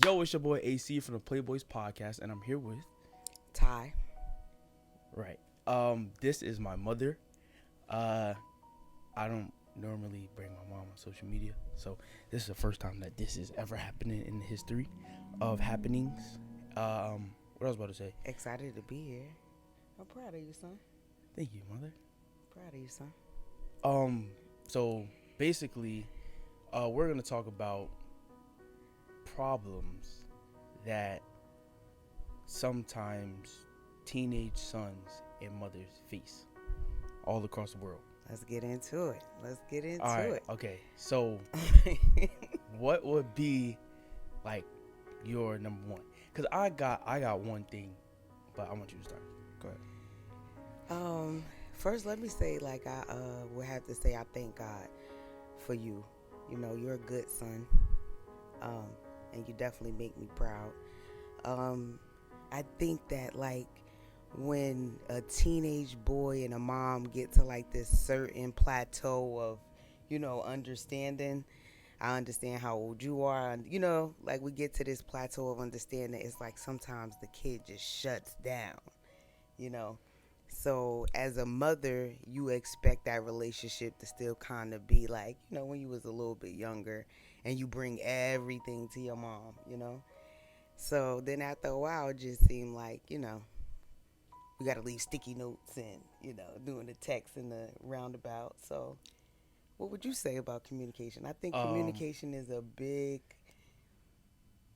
Yo, it's your boy AC from the Playboiz podcast, and I'm here with Ty. right. This is my mother. I don't normally bring my mom on social media, so this is the first time that this is ever happening in the history of happenings. What I was about to say. Excited to be here. I'm proud of you, son. Thank you, mother. Proud of you, son. So basically, we're gonna talk about problems that sometimes teenage sons and mothers face all across the world. Let's get into it. All right, okay. So, what would be like your number one? Because I got one thing, but I want you to start. Go ahead. First, let me say, like, I would have to say I thank God for you. You know, you're a good son. And you definitely make me proud. I think that, like, when a teenage boy and a mom get to, like, this certain plateau of, you know, understanding, I understand how old you are, and, you know, like, we get to this plateau of understanding, it's like sometimes the kid just shuts down, you know. So as a mother, you expect that relationship to still kind of be like, you know, when you was a little bit younger and you bring everything to your mom, you know. So then after a while, it just seemed like, you know, we got to leave sticky notes and, you know, doing the text and the roundabout. So what would you say about communication? I think communication is a big...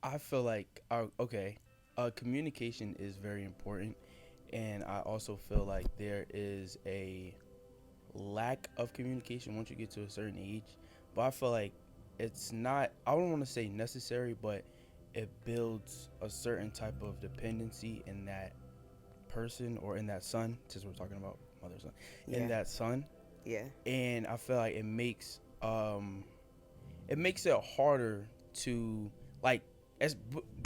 I feel like, communication is very important. And I also feel like there is a lack of communication once you get to a certain age. But I feel like it's not, I don't want to say necessary, but it builds a certain type of dependency in that person or in that son, since we're talking about mother, son, in that son. Yeah. And I feel like it makes it harder to, like, as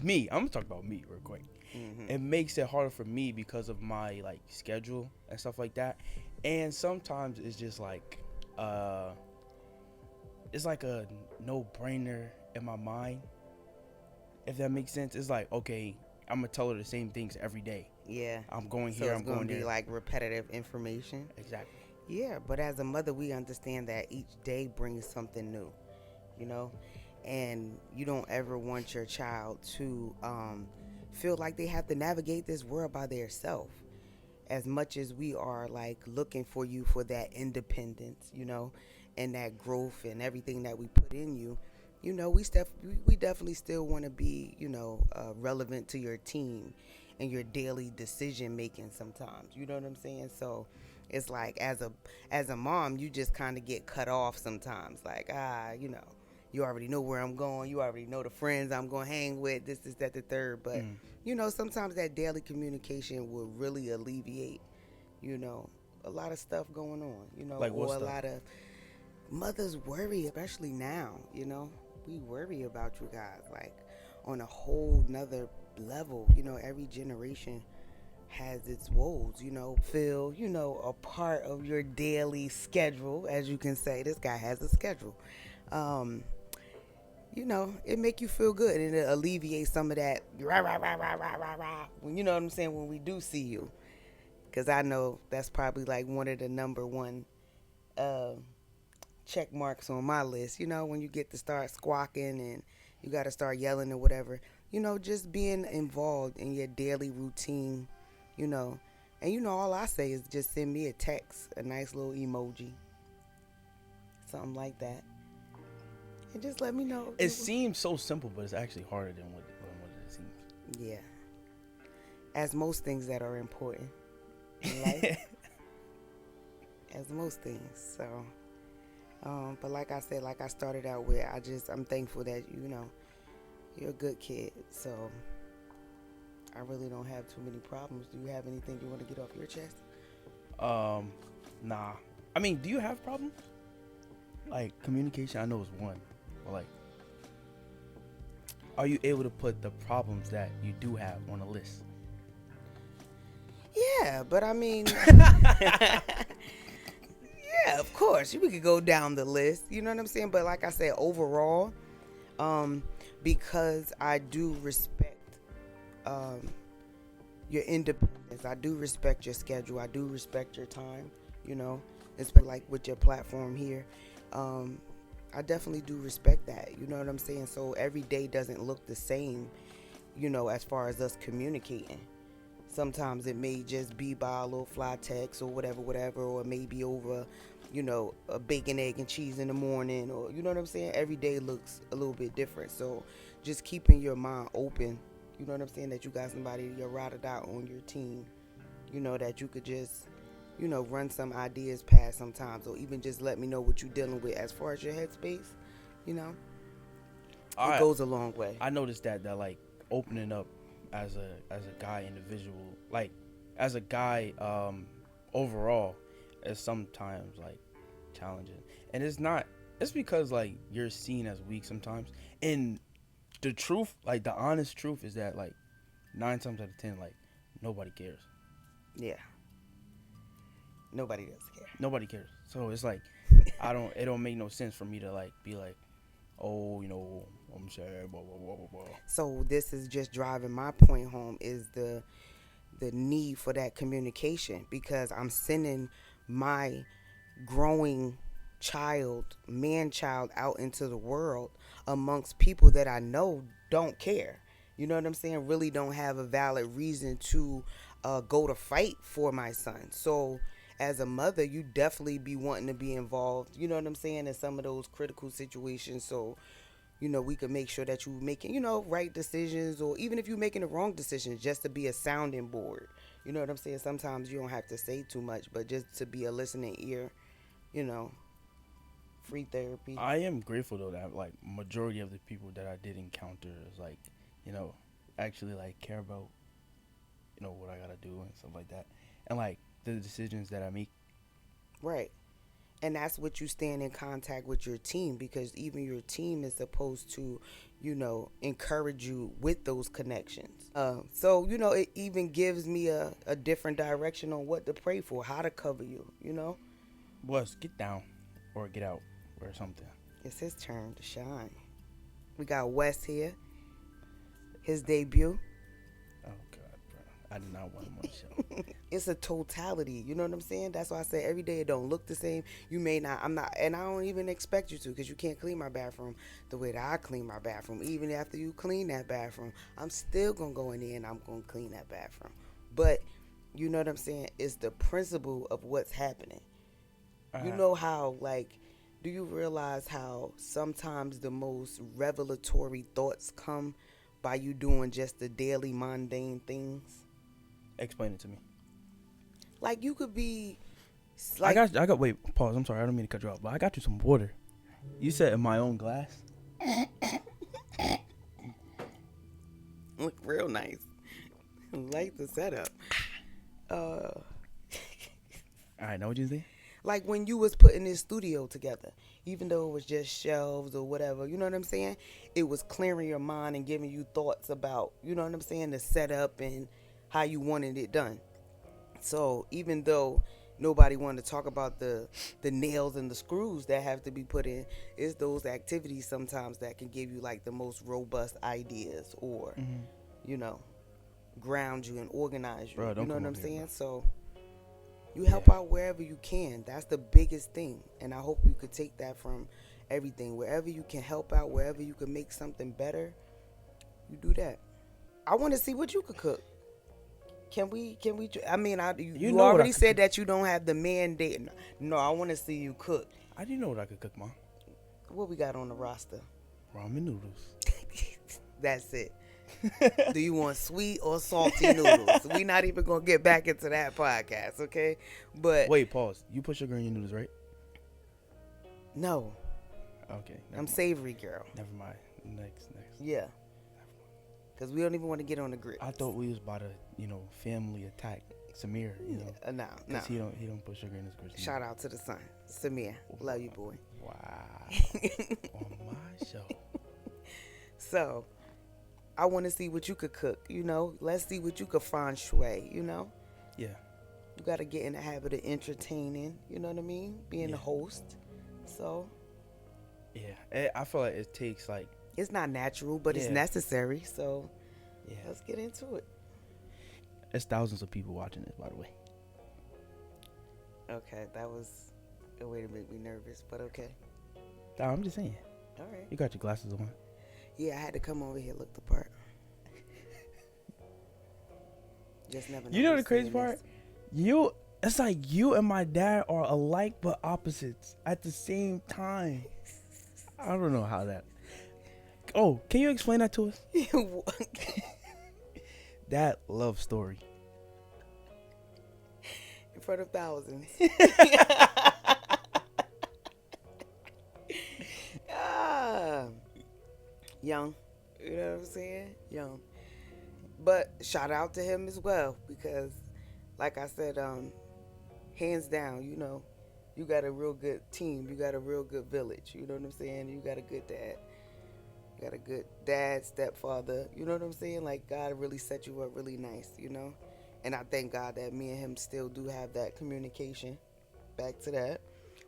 me, I'm going to talk about me real quick. Mm-hmm. It makes it harder for me because of my, like, schedule and stuff like that. And sometimes it's just like it's like a no-brainer in my mind, if that makes sense. It's like, okay, I'm gonna tell her the same things every day. Yeah. I'm going so here, it's I'm going there. Be like repetitive information. Exactly. Yeah, but as a mother, we understand that each day brings something new, you know, and you don't ever want your child to feel like they have to navigate this world by themselves. As much as we are, like, looking for you for that independence, you know, and that growth and everything that we put in you, you know, we definitely still want to be, you know, relevant to your team and your daily decision making sometimes, you know what I'm saying? So it's like, as a mom, you just kind of get cut off sometimes, like, you know, you already know where I'm going. You already know the friends I'm going to hang with, this, that, the third. But, you know, sometimes that daily communication will really alleviate, you know, a lot of stuff going on, you know. Like what or stuff? A lot of mothers worry, especially now, you know. We worry about you guys, like, on a whole nother level. You know, every generation has its woes, you know. Feel, you know, a part of your daily schedule, as you can say. This guy has a schedule. You know, it make you feel good, and it alleviates some of that rah, rah, rah, rah, rah, rah, rah, when, you know what I'm saying, when we do see you. Because I know that's probably like one of the number one check marks on my list, you know, when you get to start squawking and you got to start yelling or whatever, you know, just being involved in your daily routine, you know. And, you know, all I say is just send me a text, a nice little emoji, something like that. And just let me know. It seems so simple, but it's actually harder than what it seems. Yeah. As most things that are important in life. As most things. So, but like I said, like I started out with, I'm thankful that, you know, you're a good kid. So, I really don't have too many problems. Do you have anything you want to get off your chest? Nah. I mean, do you have problems? Like, communication, I know is one. Like, are you able to put the problems that you do have on a list? Yeah, but I mean, yeah, of course, we could go down the list. You know what I'm saying? But like I said, overall, because I do respect um, your independence. I do respect your schedule. I do respect your time. You know, it's like with your platform here. Um, I definitely do respect that. You know what I'm saying? So every day doesn't look the same. You know, as far as us communicating. Sometimes it may just be by a little fly text or whatever, whatever, or maybe over, a bacon, egg, and cheese in the morning, or you know what I'm saying? Every day looks a little bit different. So just keeping your mind open, you know what I'm saying? That you got somebody, your ride or die on your team, that you could just, run some ideas past sometimes, or even just let me know what you're dealing with as far as your headspace, you know, it I goes a long way. I noticed that like opening up as a guy individual, like as a guy overall, is sometimes like challenging, and it's because like you're seen as weak sometimes, and the truth, like the honest truth, is that like 9 times out of 10, like nobody cares. Yeah, nobody does care. Nobody cares. So it's like it don't make no sense for me to like be like, oh, I'm sad, blah blah blah blah blah. So this is just driving my point home, is the need for that communication, because I'm sending my growing man child out into the world amongst people that I know don't care. You know what I'm saying? Really don't have a valid reason to go to fight for my son. So as a mother, you definitely be wanting to be involved, you know what I'm saying, in some of those critical situations. So we could make sure that you making, right decisions, or even if you're making the wrong decisions, just to be a sounding board. You know what I'm saying? Sometimes you don't have to say too much, but just to be a listening ear, you know, free therapy. I am grateful though that like majority of the people that I did encounter is like, you know, actually like care about, what I gotta do and stuff like that, and like the decisions that I make. Right. And that's what you stand in contact with your team, because even your team is supposed to, encourage you with those connections. So, it even gives me a different direction on what to pray for, how to cover you. Was get down or get out or something. It's his turn to shine. We got Wes here, his debut. Oh God, bro, I did not want him on the show. It's a totality, you know what I'm saying? That's why I say every day it don't look the same. You may not, I'm not, and I don't even expect you to, because you can't clean my bathroom the way that I clean my bathroom. Even after you clean that bathroom, I'm still gonna go in there and I'm gonna clean that bathroom. But you know what I'm saying? It's the principle of what's happening. You know how, like, do you realize how sometimes the most revelatory thoughts come by you doing just the daily mundane things? Explain it to me. Like, you could be like, I got. Wait, pause. I'm sorry. I don't mean to cut you off, but I got you some water. You said in my own glass. look real nice. Like the setup. All right, know what you think? Like when you was putting this studio together, even though it was just shelves or whatever, you know what I'm saying? It was clearing your mind and giving you thoughts about, you know what I'm saying, the setup and how you wanted it done. So even though nobody wanted to talk about the nails and the screws that have to be put in, it's those activities sometimes that can give you like the most robust ideas, or ground you and organize you. Bro, you know what I'm here, saying? bro. So you help out wherever you can. That's the biggest thing, and I hope you could take that from everything. Wherever you can help out, wherever you can make something better, you do that. I want to see what you could cook. Can we? I mean, you already said that you don't have the mandate. No, I want to see you cook. I didn't know what I could cook, Mom. What we got on the roster? Ramen noodles. That's it. Do you want sweet or salty noodles? We're not even gonna get back into that podcast, okay? But wait, pause. You put sugar in your noodles, right? No. Okay. I'm savory girl. Never mind. Next. Yeah. Because we don't even want to get on the grits. I thought we was about to, family attack Samir, No. Because he don't put sugar in his grits. Shout out to the son, Samir. Love you, boy. Wow. On my show. So, I want to see what you could cook, Let's see what you could feng shui, Yeah. You got to get in the habit of entertaining, you know what I mean? Being the host. So. Yeah. I feel like it takes, like. It's not natural, but it's Yeah. necessary. So Yeah. let's get into it. There's thousands of people watching this, by the way. Okay, that was a way to make me nervous, but okay. Nah, I'm just saying. All right. You got your glasses on. Yeah, I had to come over here look the part. Just never know. You know who's the crazy saying part? this. It's like you and my dad are alike but opposites at the same time. I don't know how that. Oh, can you explain that to us? That love story. In front of thousands. Ah, young. You know what I'm saying? Young. But shout out to him as well because, like I said, hands down, you got a real good team. You got a real good village. You know what I'm saying? You got a good dad. You got a good dad, stepfather. You know what I'm saying? Like, God really set you up really nice, And I thank God that me and him still do have that communication. Back to that.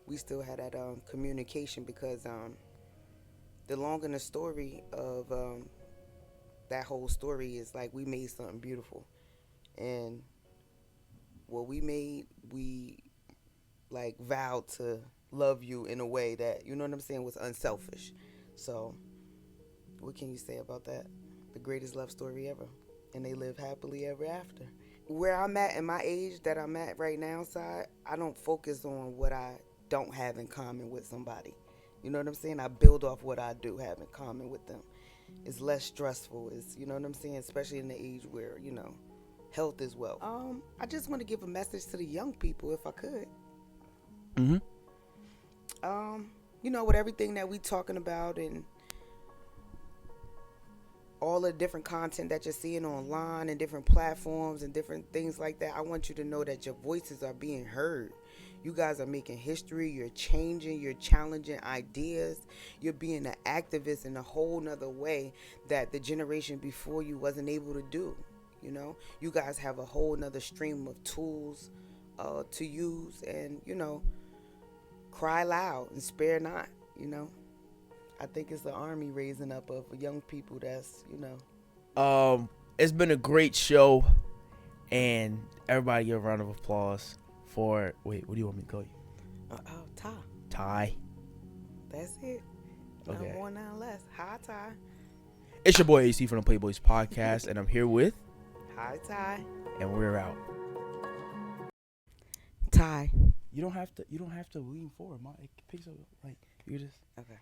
We still had that communication because the long and the story of that whole story is like we made something beautiful. And what we made, we like vowed to love you in a way that, you know what I'm saying, was unselfish. So what can you say about that? The greatest love story ever. And they live happily ever after. Where I'm at in my age that I'm at right now, side, I don't focus on what I don't have in common with somebody. You know what I'm saying? I build off what I do have in common with them. It's less stressful. It's, you know what I'm saying? Especially in the age where, health is wealth. I just want to give a message to the young people if I could. Mm-hmm. With everything that we talking about and all the different content that you're seeing online and different platforms and different things like that, I want you to know that your voices are being heard. You guys are making history. You're changing. You're challenging ideas. You're being an activist in a whole nother way that the generation before you wasn't able to do. You guys have a whole nother stream of tools to use and, cry loud and spare not, I think it's the army raising up of young people that's, It's been a great show, and everybody give a round of applause for. Wait, what do you want me to call you? Ty. Ty. That's it. Okay. No more, none less. Hi, Ty. It's your boy AC from the Playboiz podcast, and I'm here with. Hi, Ty. And we're out. Ty. You don't have to lean forward. It picks up like you just. Okay.